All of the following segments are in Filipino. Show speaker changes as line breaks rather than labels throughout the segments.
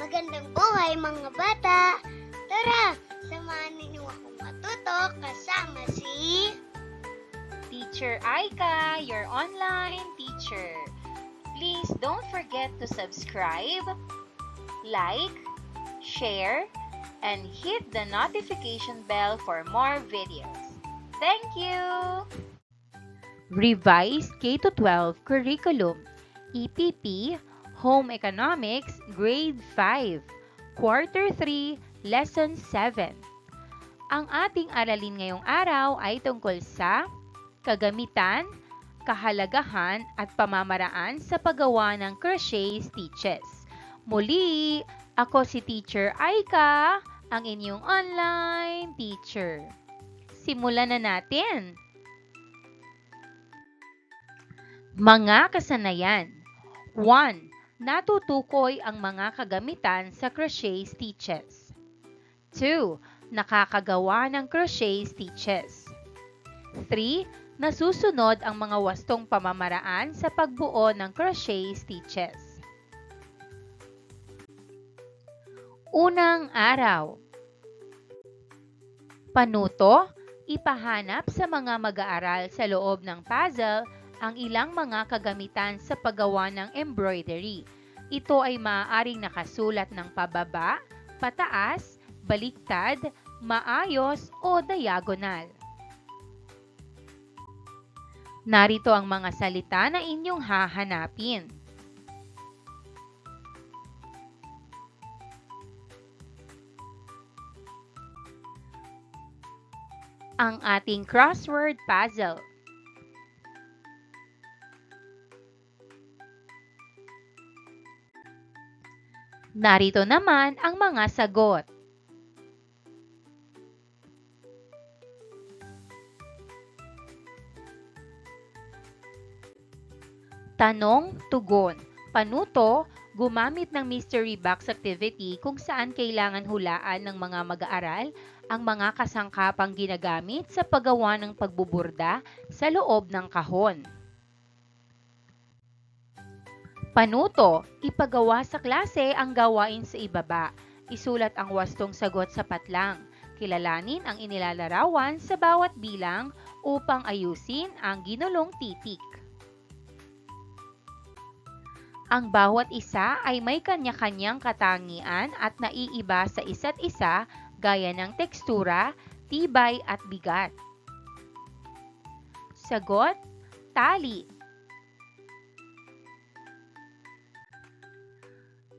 Magandang buhay mga bata! Tara, samahan ninyo akong matuto kasama si
Teacher Aika, your online teacher. Please don't forget to subscribe, like, share, and hit the notification bell for more videos. Thank you! Revised K-12 Curriculum, EPP, Home Economics, Grade 5, Quarter 3, Lesson 7. Ang ating aralin ngayong araw ay tungkol sa kagamitan, kahalagahan at pamamaraan sa paggawa ng crochet stitches. Muli, ako si Teacher Aika, ang inyong online teacher. Simulan na natin! Mga kasanayan. 1. Natutukoy ang mga kagamitan sa crochet stitches. 2. Nakakagawa ng crochet stitches. 3. Nasusunod ang mga wastong pamamaraan sa pagbuo ng crochet stitches. Unang araw. Panuto, ipahanap sa mga mag-aaral sa loob ng puzzle ang ilang mga kagamitan sa paggawa ng embroidery. Ito ay maaaring nakasulat ng pababa, pataas, baliktad, maayos o diagonal. Narito ang mga salita na inyong hahanapin. Ang ating crossword puzzle. Narito naman ang mga sagot. Tanong, tugon. Panuto, gumamit ng mystery box activity kung saan kailangan hulaan ng mga mag-aaral ang mga kasangkapang ginagamit sa paggawa ng pagbuburda sa loob ng kahon. Panuto, ipagawa sa klase ang gawain sa ibaba. Isulat ang wastong sagot sa patlang. Kilalanin ang inilalarawan sa bawat bilang upang ayusin ang ginulong titik. Ang bawat isa ay may kanya-kanyang katangian at naiiba sa isa't isa gaya ng tekstura, tibay at bigat. Sagot, tali.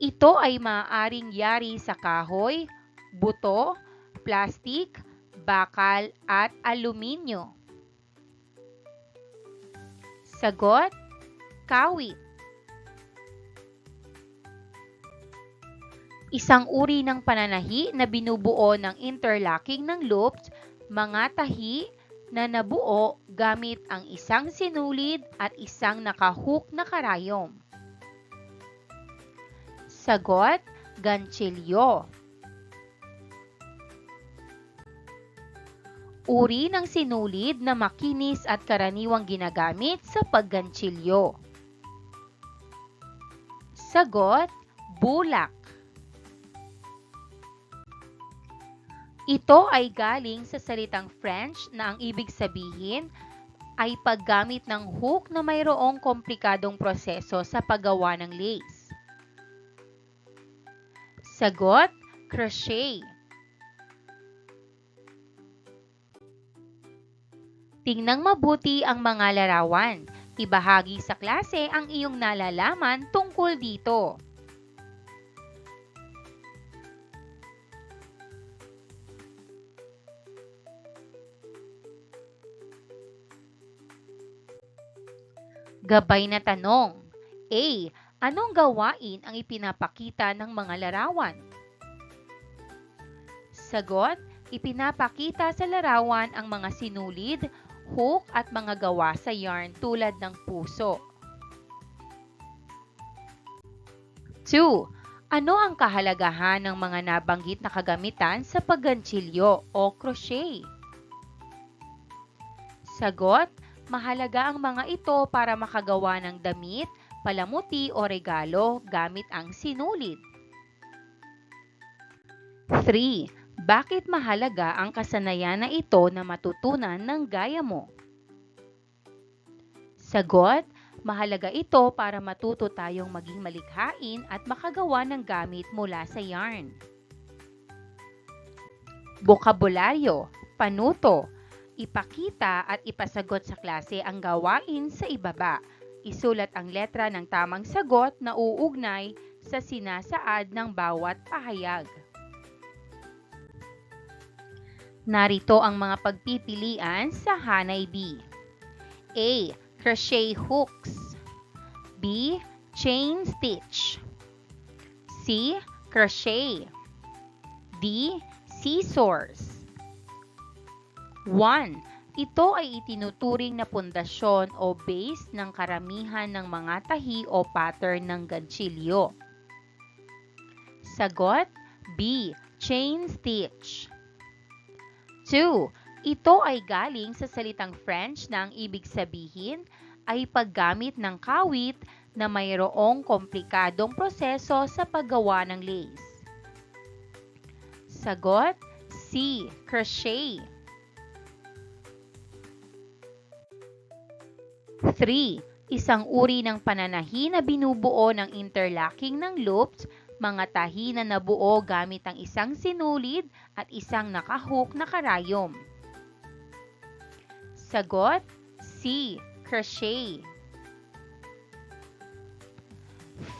Ito ay maaaring yari sa kahoy, buto, plastik, bakal at aluminyo. Sagot, kawit. Isang uri ng pananahi na binubuo ng interlocking ng loops, mga tahi na nabuo gamit ang isang sinulid at isang nakahook na karayom. Sagot, ganchilyo. Uri ng sinulid na makinis at karaniwang ginagamit sa pagganchilyo. Sagot, bulak. Ito ay galing sa salitang French na ang ibig sabihin ay paggamit ng hook na mayroong komplikadong proseso sa paggawa ng lace. Sagot, crochet. Tingnan mabuti ang mga larawan. Ibahagi sa klase ang iyong nalalaman tungkol dito. Gabay na tanong. A. Anong gawain ang ipinapakita ng mga larawan? Sagot, ipinapakita sa larawan ang mga sinulid, hook at mga gawa sa yarn tulad ng puso. 2. Ano ang kahalagahan ng mga nabanggit na kagamitan sa pagganchilyo o crochet? Sagot, mahalaga ang mga ito para makagawa ng damit, palamuti o regalo gamit ang sinulid. 3. Bakit mahalaga ang kasanayan na ito na matutunan ng gaya mo? Sagot, mahalaga ito para matuto tayong maging malikhain at makagawa ng gamit mula sa yarn. Bokabularyo, panuto, ipakita at ipasagot sa klase ang gawain sa ibaba. Isulat ang letra ng tamang sagot na uugnay sa sinasaad ng bawat pahayag. Narito ang mga pagpipilian sa Hanay B. A. Crochet hooks. B. Chain stitch. C. Crochet. D. Scissors. 1. Ito ay itinuturing na pundasyon o base ng karamihan ng mga tahi o pattern ng ganchilyo. Sagot, B. Chain stitch. 2. Ito ay galing sa salitang French na ang ibig sabihin ay paggamit ng kawit na mayroong komplikadong proseso sa paggawa ng lace. Sagot, C. Crochet. 3. Isang uri ng pananahi na binubuo ng interlocking ng loops, mga tahi na nabuo gamit ang isang sinulid at isang nakahook na karayom. Sagot, C. Crochet.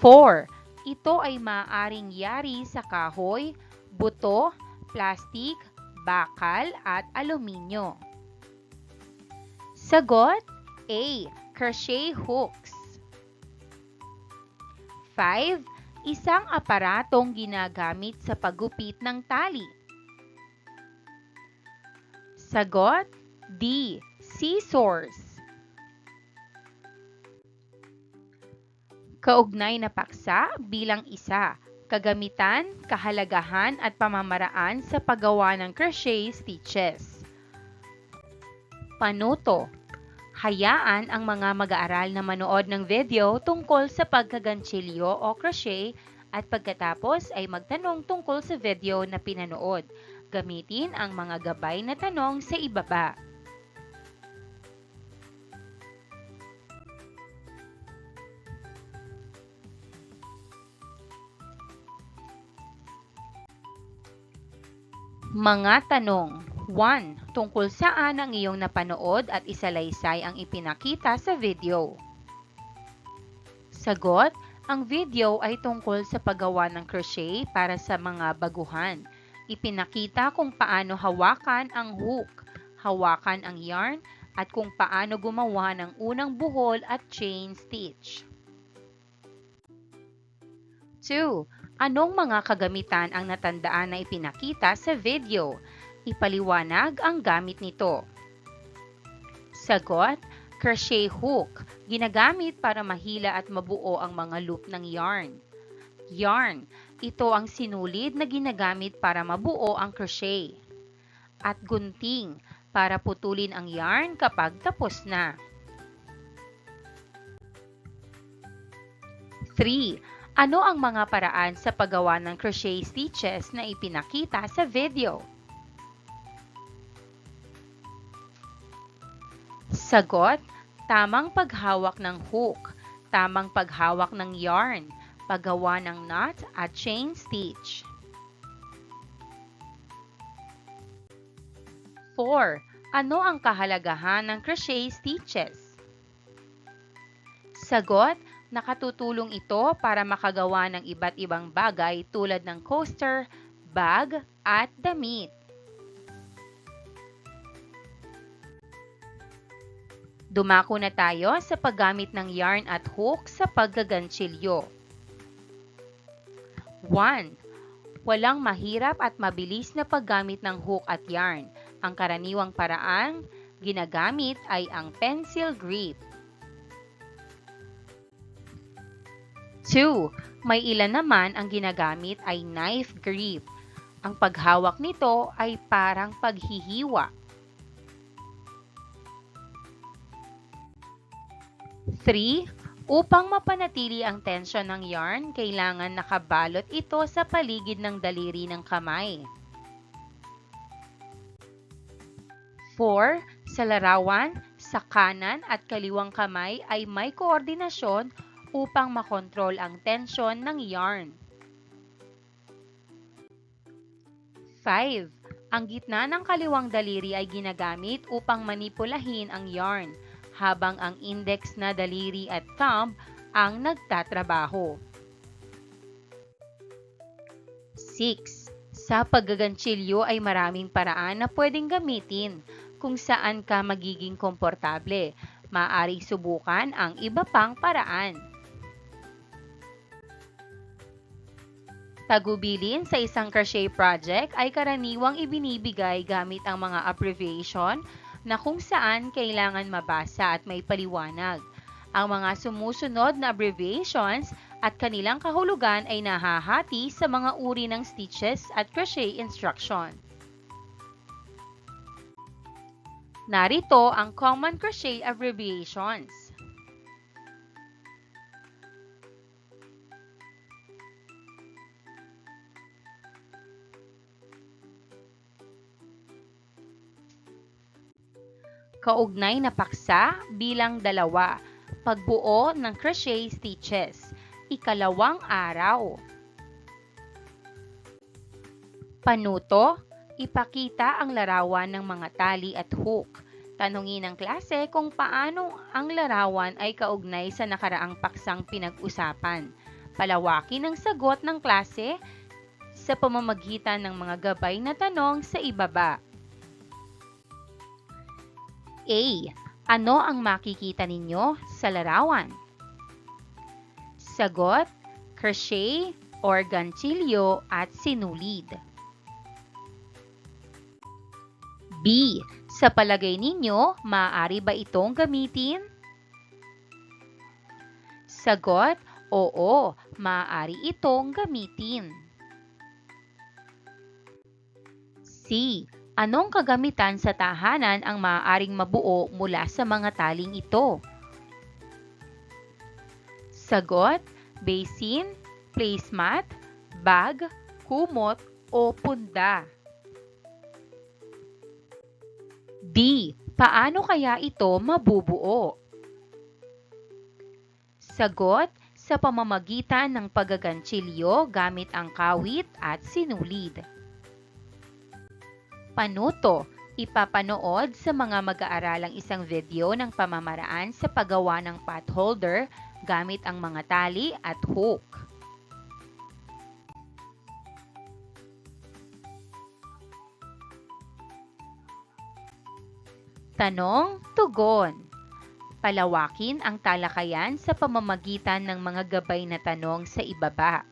4. Ito ay maaaring yari sa kahoy, buto, plastik, bakal at aluminyo. Sagot, A. Crochet hooks. 5. Isang aparatong ginagamit sa paggupit ng tali. Sagot, D. Scissors. Kaugnay na paksa bilang isa, kagamitan, kahalagahan at pamamaraan sa paggawa ng crochet stitches. Panuto. Hayaan ang mga mag-aaral na manood ng video tungkol sa pagkaganchilyo o crochet at pagkatapos ay magtanong tungkol sa video na pinanood. Gamitin ang mga gabay na tanong sa ibaba. Mga tanong. 1. Tungkol saan ang iyong napanood at isalaysay ang ipinakita sa video? Sagot, ang video ay tungkol sa paggawa ng crochet para sa mga baguhan. Ipinakita kung paano hawakan ang hook, hawakan ang yarn, at kung paano gumawa ng unang buhol at chain stitch. 2. Anong mga kagamitan ang natandaan na ipinakita sa video? Ipaliwanag ang gamit nito. Sagot, crochet hook, ginagamit para mahila at mabuo ang mga loop ng yarn. Yarn, ito ang sinulid na ginagamit para mabuo ang crochet. At gunting, para putulin ang yarn kapag tapos na. 3. Ano ang mga paraan sa paggawa ng crochet stitches na ipinakita sa video? Sagot, tamang paghawak ng hook, tamang paghawak ng yarn, paggawa ng knot at chain stitch. 4. Ano ang kahalagahan ng crochet stitches? Sagot, nakatutulong ito para makagawa ng iba't ibang bagay tulad ng coaster, bag, at damit. Dumako na tayo sa paggamit ng yarn at hook sa paggaganchilyo. 1. Walang mahirap at mabilis na paggamit ng hook at yarn. Ang karaniwang paraang ginagamit ay ang pencil grip. 2. May ilan naman ang ginagamit ay knife grip. Ang paghawak nito ay parang paghihiwa. 3. Upang mapanatili ang tensyon ng yarn, kailangan nakabalot ito sa paligid ng daliri ng kamay. 4. Sa larawan, sa kanan at kaliwang kamay ay may koordinasyon upang makontrol ang tensyon ng yarn. 5. Ang gitna ng kaliwang daliri ay ginagamit upang manipulahin ang yarn, habang ang index na daliri at thumb ang nagtatrabaho. 6. Sa paggaganchilyo ay maraming paraan na pwedeng gamitin kung saan ka magiging komportable. Maaaring subukan ang iba pang paraan. Tagubilin sa isang crochet project ay karaniwang ibinibigay gamit ang mga abbreviation na kung saan kailangan mabasa at may paliwanag. Ang mga sumusunod na abbreviations at kanilang kahulugan ay nahahati sa mga uri ng stitches at crochet instruction. Narito ang common crochet abbreviations. Kaugnay na paksa bilang 2, pagbuo ng crochet stitches, ikalawang araw. Panuto, ipakita ang larawan ng mga tali at hook. Tanungin ng klase kung paano ang larawan ay kaugnay sa nakaraang paksang pinag-usapan. Palawakin ang sagot ng klase sa pamamagitan ng mga gabay na tanong sa ibaba. A. Ano ang makikita ninyo sa larawan? Sagot, crochet or ganchilyo at sinulid. B. Sa palagay ninyo, maaari ba itong gamitin? Sagot, oo, maaari itong gamitin. C. Anong kagamitan sa tahanan ang maaaring mabuo mula sa mga taling ito? Sagot, basin, placemat, bag, kumot, o punda. D. Paano kaya ito mabubuo? Sagot, sa pamamagitan ng paggaganchilyo gamit ang kawit at sinulid. Panuto, ipapanood sa mga mag-aaralang isang video ng pamamaraan sa paggawa ng pot holder gamit ang mga tali at hook. Tanong, tugon. Palawakin ang talakayan sa pamamagitan ng mga gabay na tanong sa ibaba.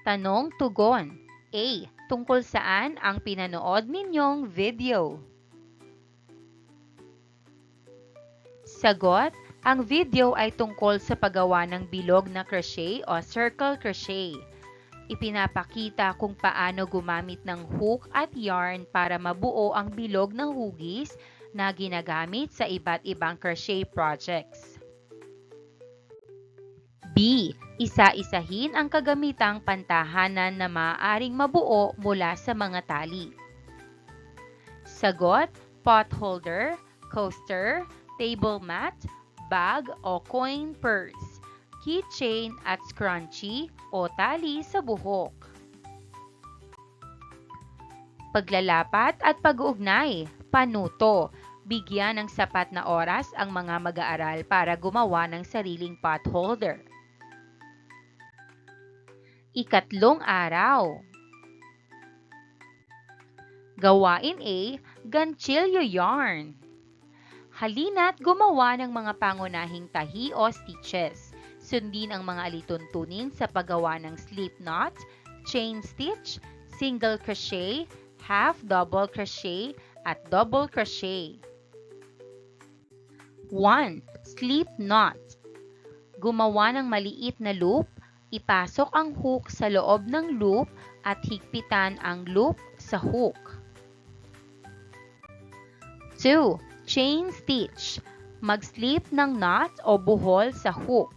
Tanong, tugon. A. Tungkol saan ang pinanood ninyong video? Sagot, ang video ay tungkol sa paggawa ng bilog na crochet o circle crochet. Ipinapakita kung paano gumamit ng hook at yarn para mabuo ang bilog ng hugis na ginagamit sa iba't ibang crochet projects. B. Isa-isahin ang kagamitang pantahanan na maaaring mabuo mula sa mga tali. Sagot, pot holder, coaster, table mat, bag o coin purse, keychain at scrunchie o tali sa buhok. Paglalapat at pag-uugnay, panuto. Bigyan ng sapat na oras ang mga mag-aaral para gumawa ng sariling pot holder. Ikatlong araw. Gawain A, ganchilyo yarn. Halina't gumawa ng mga pangunahing tahi o stitches. Sundin ang mga alituntunin sa paggawa ng slip knot, chain stitch, single crochet, half double crochet, at double crochet. 1. Slip knot. Gumawa ng maliit na loop. Ipasok ang hook sa loob ng loop at higpitan ang loop sa hook. 2. Chain stitch. Mag-slip ng knot o buhol sa hook.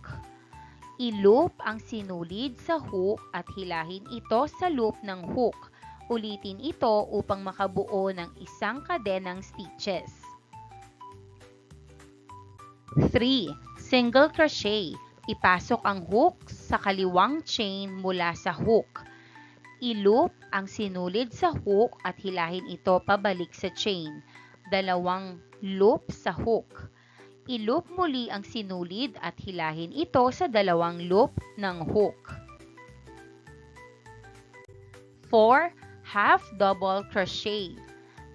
I-loop ang sinulid sa hook at hilahin ito sa loop ng hook. Ulitin ito upang makabuo ng isang kadenang stitches. 3. Single crochet. Ipasok ang hook sa kaliwang chain mula sa hook. I-loop ang sinulid sa hook at hilahin ito pabalik sa chain. 2 loop sa hook. I-loop muli ang sinulid at hilahin ito sa 2 loop ng hook. 4. Half double crochet.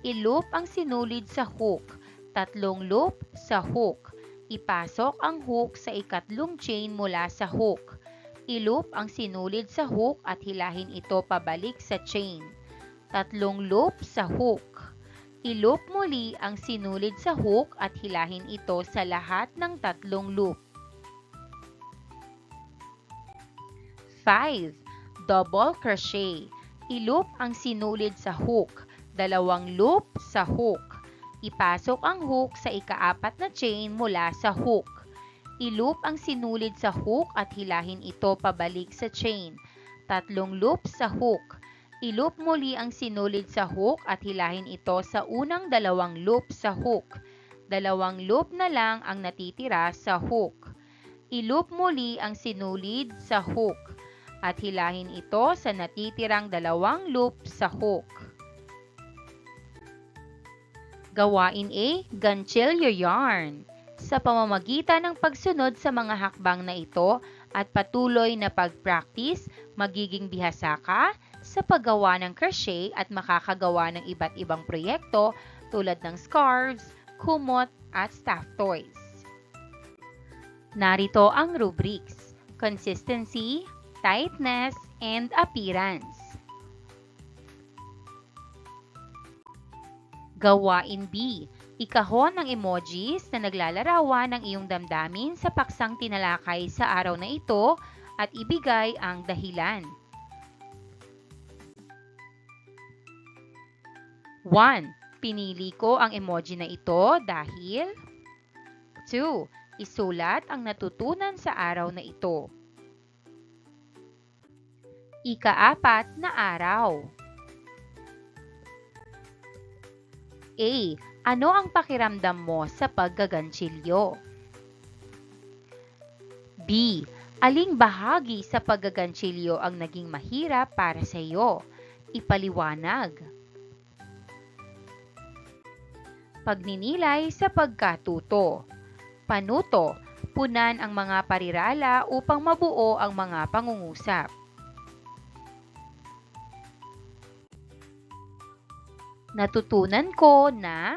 I-loop ang sinulid sa hook. 3 loop sa hook. Ipasok ang hook sa ikatlong chain mula sa hook. I-loop ang sinulid sa hook at hilahin ito pabalik sa chain. 3 loop sa hook. I-loop muli ang sinulid sa hook at hilahin ito sa lahat ng 3 loop. 5. Double crochet. I-loop ang sinulid sa hook. 2 loop sa hook. Ipasok ang hook sa ika-4 na chain mula sa hook. I-loop ang sinulid sa hook at hilahin ito pabalik sa chain. 3 loop sa hook. I-loop muli ang sinulid sa hook at hilahin ito sa unang 2 loop sa hook. 2 loop na lang ang natitira sa hook. I-loop muli ang sinulid sa hook at hilahin ito sa natitirang 2 loop sa hook. Gawain A, ganchilyo yarn. Sa pamamagitan ng pagsunod sa mga hakbang na ito at patuloy na pag-practice, magiging bihasa ka sa paggawa ng crochet at makakagawa ng iba't ibang proyekto tulad ng scarves, kumot, at stuffed toys. Narito ang rubrics: consistency, tightness, and appearance. Gawain B. Ikahon ng emojis na naglalarawan ng iyong damdamin sa paksang tinalakay sa araw na ito at ibigay ang dahilan. 1. Pinili ko ang emoji na ito dahil 2. Isulat ang natutunan sa araw na ito. Ika-4 na araw. A. Ano ang pakiramdam mo sa paggaganchilyo? B. Aling bahagi sa paggaganchilyo ang naging mahirap para sa iyo? Ipaliwanag. Pagninilay sa pagkatuto. Panuto. Punan ang mga parirala upang mabuo ang mga pangungusap. Natutunan ko na,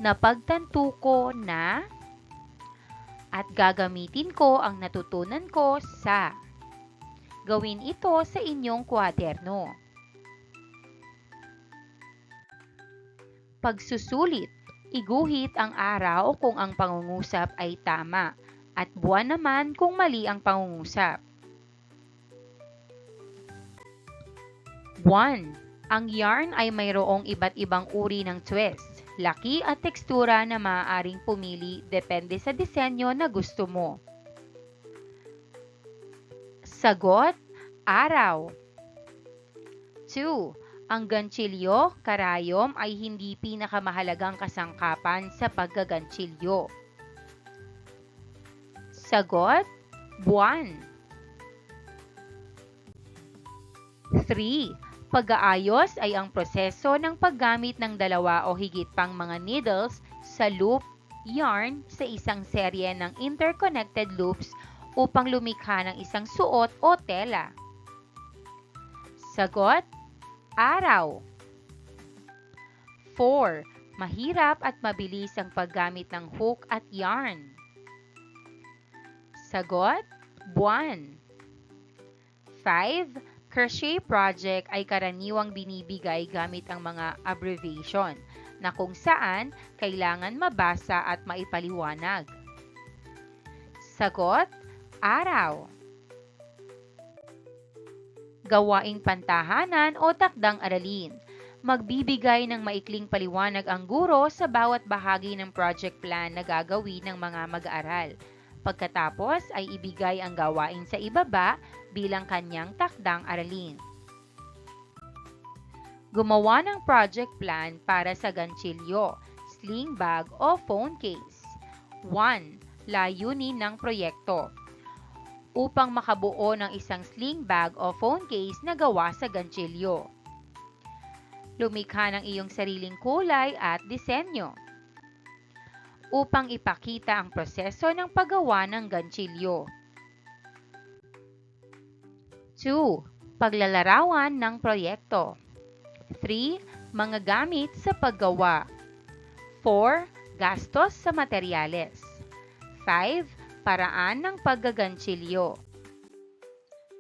napagtanto ko na, at gagamitin ko ang natutunan ko sa. Gawin ito sa inyong kwaderno. Pagsusulit, iguhit ang araw kung ang pangungusap ay tama at buwan naman kung mali ang pangungusap. 1. Ang yarn ay mayroong iba't ibang uri ng twist, laki at tekstura na maaaring pumili depende sa disenyo na gusto mo. Sagot, araw. 2. Ang ganchilyo, karayom ay hindi pinakamahalagang kasangkapan sa paggaganchilyo. Sagot, buwan. 3. Pag-aayos ay ang proseso ng paggamit ng 2 o higit pang mga needles sa loop yarn sa isang serye ng interconnected loops upang lumikha ng isang suot o tela. Sagot, araw. 4. Mahirap at mabilis ang paggamit ng hook at yarn. Sagot, buwan. 5. Crochet project ay karaniwang binibigay gamit ang mga abbreviation na kung saan kailangan mabasa at maipaliwanag. Sagot, araw. Gawaing pantahanan o takdang aralin. Magbibigay ng maikling paliwanag ang guro sa bawat bahagi ng project plan na gagawin ng mga mag-aaral. Pagkatapos ay ibigay ang gawain sa ibaba bilang kanyang takdang aralin. Gumawa ng project plan para sa ganchilyo, sling bag o phone case. 1. Layunin ng proyekto. Upang makabuo ng isang sling bag o phone case na gawa sa ganchilyo. Lumikha ng iyong sariling kulay at disenyo. Upang ipakita ang proseso ng paggawa ng ganchilyo. 2. Paglalarawan ng proyekto. 3. Mga gamit sa paggawa. 4. Gastos sa materyales. 5. Paraan ng paggaganchilyo.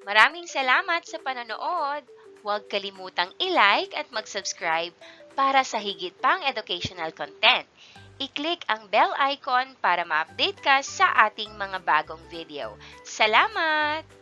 Maraming salamat sa panonood! Huwag kalimutang i-like at mag-subscribe para sa higit pang educational content. I-click ang bell icon para ma-update ka sa ating mga bagong video. Salamat!